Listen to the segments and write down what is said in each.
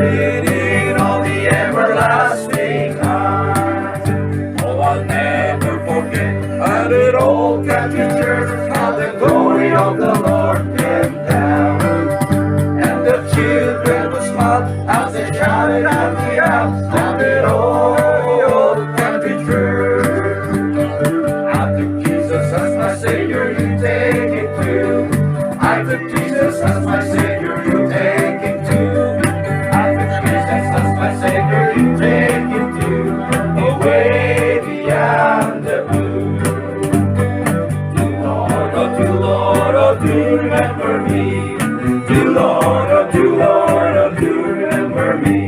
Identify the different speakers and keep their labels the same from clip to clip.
Speaker 1: sitting on the everlasting heights. Oh, I'll never forget that old country church, how the glory of the Lord came down, and the children would smile as they shouted out the out of that old country church. I took Jesus as my Savior, you take it too. I took Jesus as my Savior, you take it too. I took Jesus as my Savior, you take it too. Away beyond the blue. Do remember me. Do Lord, oh do Lord, oh do remember me.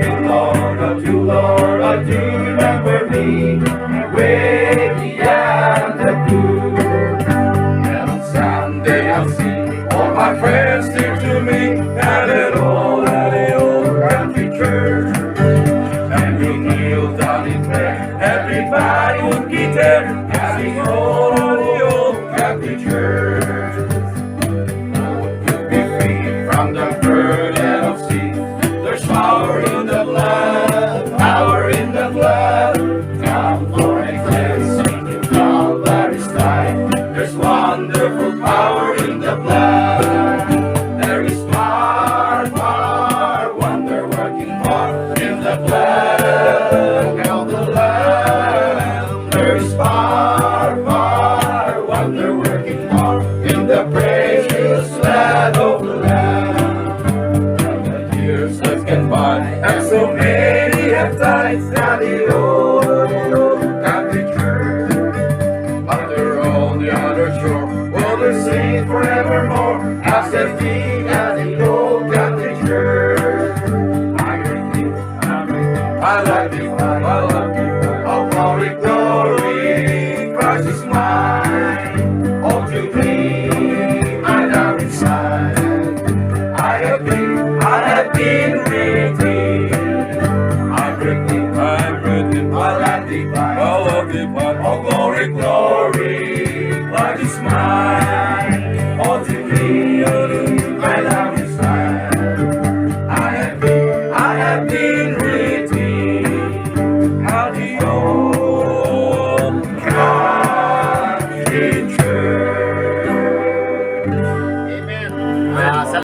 Speaker 1: Do Lord, oh do Lord, oh do remember me. Way beyond the blue. And on Sunday I'll see all my friends dear to me at the old country church. And we kneel down in prayer. Everybody would be there as we roll on the old country church. From the burden of sin, there's power in the blood, power in the blood. Come for a cleansing in Calvary's light. There's wonderful power in the blood. There is far, wonder-working power in the blood of the Lamb. There is far, wonder-working power in the precious blood of the Lamb. And so many have died at the old country church, but they're on the other shore. Will they sing forevermore as they sing at the old country church? I like this.